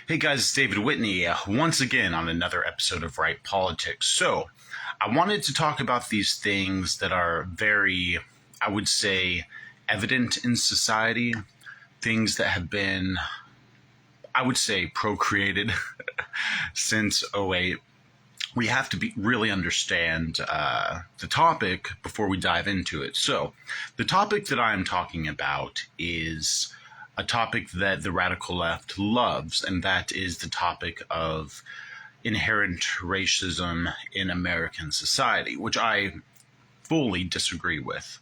Hey guys, it's David Whitney once again on another episode of Right Politics. So, I wanted to talk about these things that are very, I would say, evident in society, things that have been, I would say, procreated since '08. We have to really understand the topic before we dive into it. So, the topic that I'm talking about is a topic that the radical left loves, and that is the topic of inherent racism in American society, which I fully disagree with.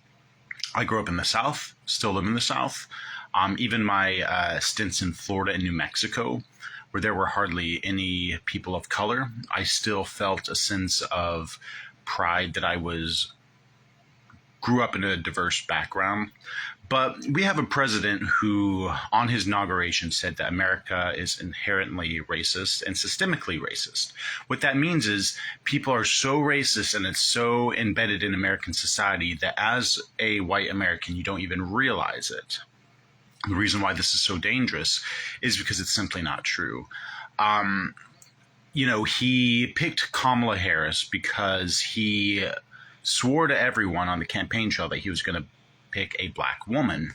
I grew up in the South, still live in the South. Even my stints in Florida and New Mexico, where there were hardly any people of color, I still felt a sense of pride that I grew up in a diverse background. But we have a president who, on his inauguration, said that America is inherently racist and systemically racist. What that means is people are so racist and it's so embedded in American society that as a white American, you don't even realize it. The reason why this is so dangerous is because it's simply not true. He picked Kamala Harris because he swore to everyone on the campaign trail that he was going to pick a black woman.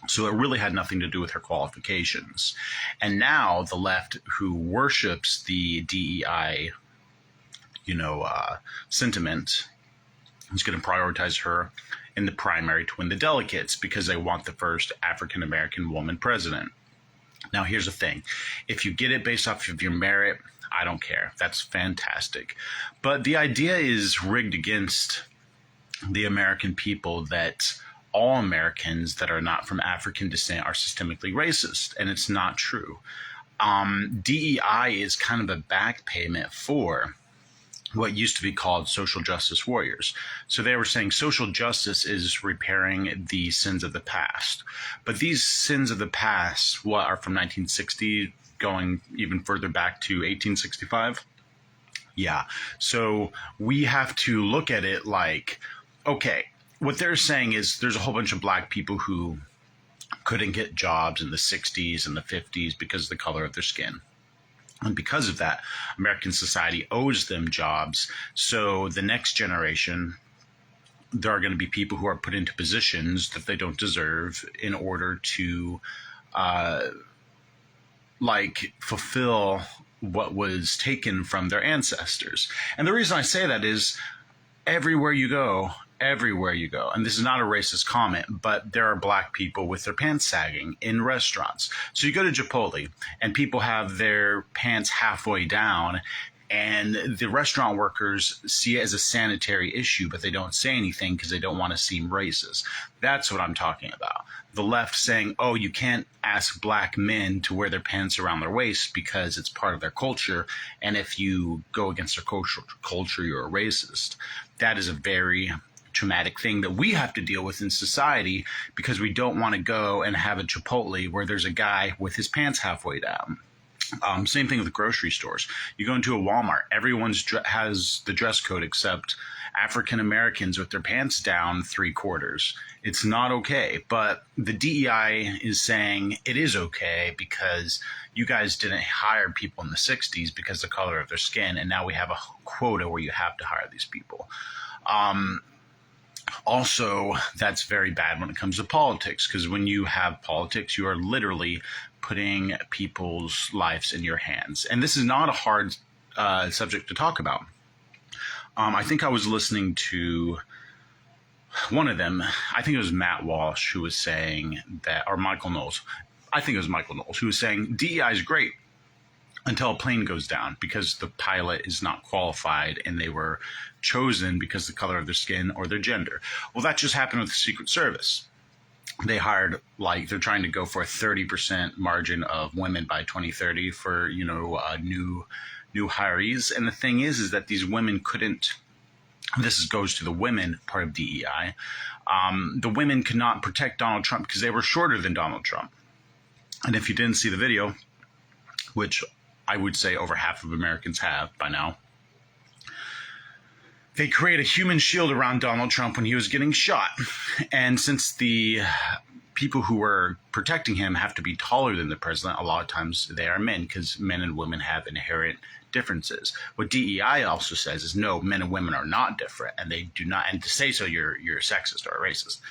So it really had nothing to do with her qualifications. And now the left, who worships the DEI, sentiment, is going to prioritize her in the primary to win the delegates because they want the first African-American woman president. Now, here's the thing. If you get it based off of your merit, I don't care. That's fantastic. But the idea is rigged against the American people that all Americans that are not from African descent are systemically racist, and it's not true. DEI is kind of a back payment for what used to be called social justice warriors. So they were saying social justice is repairing the sins of the past. But these sins of the past, what are from 1960 going even further back to 1865? Yeah. So we have to look at it like, okay, what they're saying is there's a whole bunch of black people who couldn't get jobs in the 60s and the 50s because of the color of their skin. And because of that, American society owes them jobs. So the next generation, there are going to be people who are put into positions that they don't deserve in order to fulfill what was taken from their ancestors. And the reason I say that is everywhere you go, and this is not a racist comment, but there are black people with their pants sagging in restaurants. So you go to Chipotle and people have their pants halfway down, and the restaurant workers see it as a sanitary issue, but they don't say anything because they don't want to seem racist. That's what I'm talking about. The left saying, oh, you can't ask black men to wear their pants around their waist because it's part of their culture, and if you go against their culture, you're a racist. That is a very traumatic thing that we have to deal with in society because we don't want to go and have a Chipotle where there's a guy with his pants halfway down. Same thing with grocery stores. You go into a Walmart, everyone has the dress code except African Americans with their pants down 3/4. It's not okay. But the DEI is saying it is okay because you guys didn't hire people in the 60s because of the color of their skin, and now we have a quota where you have to hire these people. Also, that's very bad when it comes to politics, because when you have politics, you are literally putting people's lives in your hands. And this is not a hard subject to talk about. I think I was listening to one of them. I think it was Matt Walsh who was saying that, or Michael Knowles. I think it was Michael Knowles who was saying DEI is great until a plane goes down because the pilot is not qualified and they were chosen because of the color of their skin or their gender. Well, that just happened with the Secret Service. They hired, they're trying to go for a 30% margin of women by 2030 for, new hirees. And the thing is that these women couldn't, goes to the women part of DEI. The women could not protect Donald Trump because they were shorter than Donald Trump. And if you didn't see the video, which I would say over half of Americans have by now, they create a human shield around Donald Trump when he was getting shot. And since the people who are protecting him have to be taller than the president. A lot of times they are men, because men and women have inherent differences. What DEI also says is no, men and women are not different, and they do not. And to say so, you're sexist or a racist.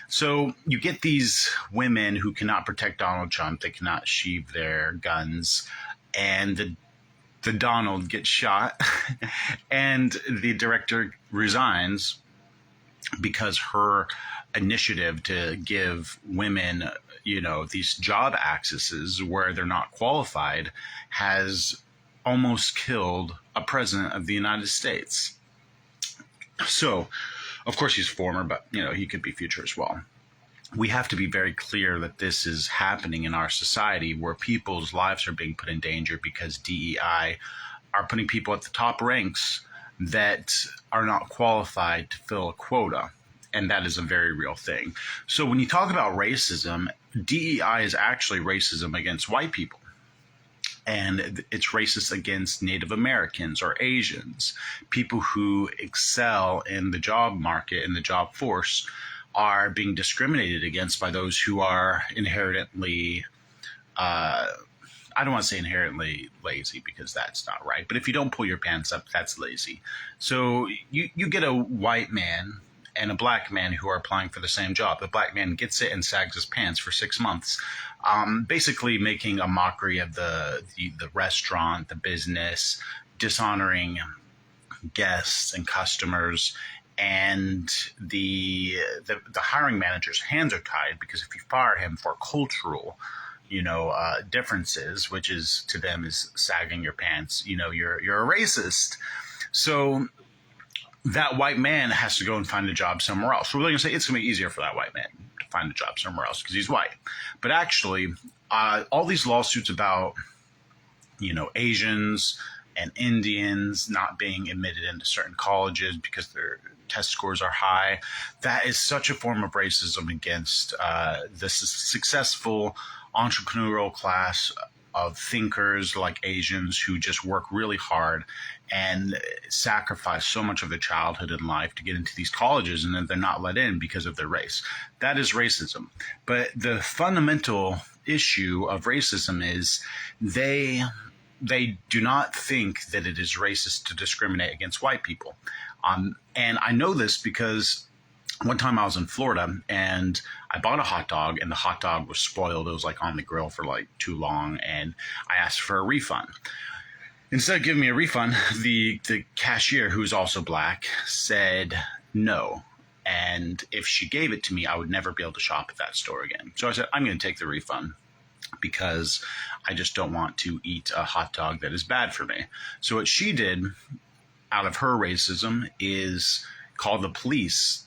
So you get these women who cannot protect Donald Trump. They cannot sheathe their guns, and the Donald gets shot, and the director resigns because her initiative to give women, these job accesses where they're not qualified has almost killed a president of the United States. So, of course, he's former, but, he could be future as well. We have to be very clear that this is happening in our society, where people's lives are being put in danger because DEI are putting people at the top ranks that are not qualified to fill a quota. And that is a very real thing. So when you talk about racism, DEI is actually racism against white people. And it's racist against Native Americans or Asians. People who excel in the job market, in the job force, are being discriminated against by those who are inherently, I don't want to say inherently lazy, because that's not right. But if you don't pull your pants up, that's lazy. So you get a white man and a black man who are applying for the same job. The black man gets it and sags his pants for 6 months, basically making a mockery of the restaurant, the business, dishonoring guests and customers. And the hiring manager's hands are tied, because if you fire him for cultural, differences, which is to them is sagging your pants, you're a racist. So that white man has to go and find a job somewhere else. So we're going to say it's going to be easier for that white man to find a job somewhere else because he's white. But actually, all these lawsuits about, Asians and Indians not being admitted into certain colleges because their test scores are high, that is such a form of racism against the successful entrepreneurial class of thinkers like Asians who just work really hard and sacrifice so much of their childhood and life to get into these colleges, and then they're not let in because of their race. That is racism. But the fundamental issue of racism is they do not think that it is racist to discriminate against white people. And I know this because one time I was in Florida and I bought a hot dog, and the hot dog was spoiled. It was like on the grill for like too long, and I asked for a refund. Instead of giving me a refund, the cashier, who's also black, said no. And if she gave it to me, I would never be able to shop at that store again. So I said, I'm going to take the refund because I just don't want to eat a hot dog that is bad for me. So what she did out of her racism is call the police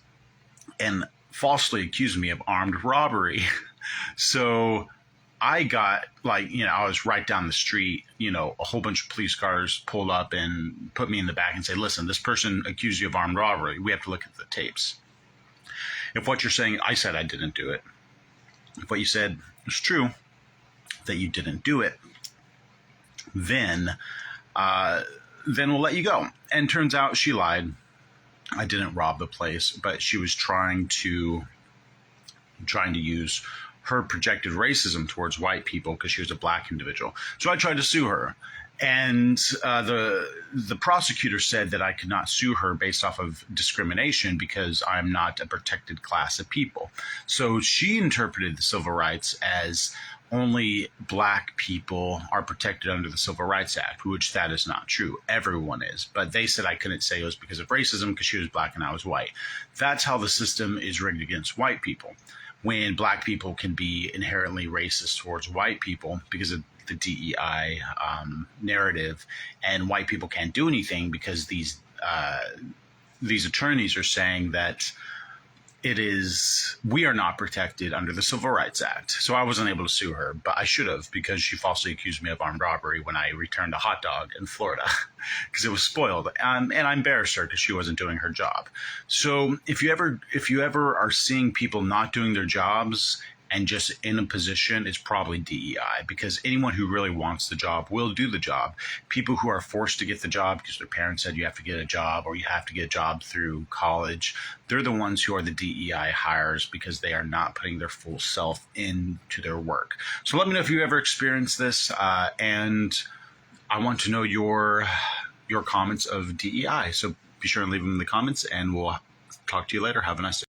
and falsely accused me of armed robbery. So I got I was right down the street, a whole bunch of police cars pulled up and put me in the back and say, listen, this person accused you of armed robbery. We have to look at the tapes. If what you're saying, I said I didn't do it. If what you said is true, that you didn't do it, then we'll let you go. And turns out she lied. I didn't rob the place, but she was trying to use her projected racism towards white people because she was a black individual. So I tried to sue her. And the prosecutor said that I could not sue her based off of discrimination because I'm not a protected class of people. So she interpreted the civil rights as only black people are protected under the Civil Rights Act, which that is not true. Everyone is. But they said I couldn't say it was because of racism because she was black and I was white. That's how the system is rigged against white people. When black people can be inherently racist towards white people because of the DEI narrative, and white people can't do anything because these attorneys are saying that we are not protected under the Civil Rights Act. So I wasn't able to sue her, but I should have, because she falsely accused me of armed robbery when I returned a hot dog in Florida because it was spoiled. And I embarrassed her because she wasn't doing her job. So if you ever are seeing people not doing their jobs and just in a position, it's probably DEI, because anyone who really wants the job will do the job. People who are forced to get the job because their parents said you have to get a job or you have to get a job through college, they're the ones who are the DEI hires because they are not putting their full self into their work. So let me know if you ever experienced this, and I want to know your comments of DEI. So be sure and leave them in the comments, and we'll talk to you later. Have a nice day.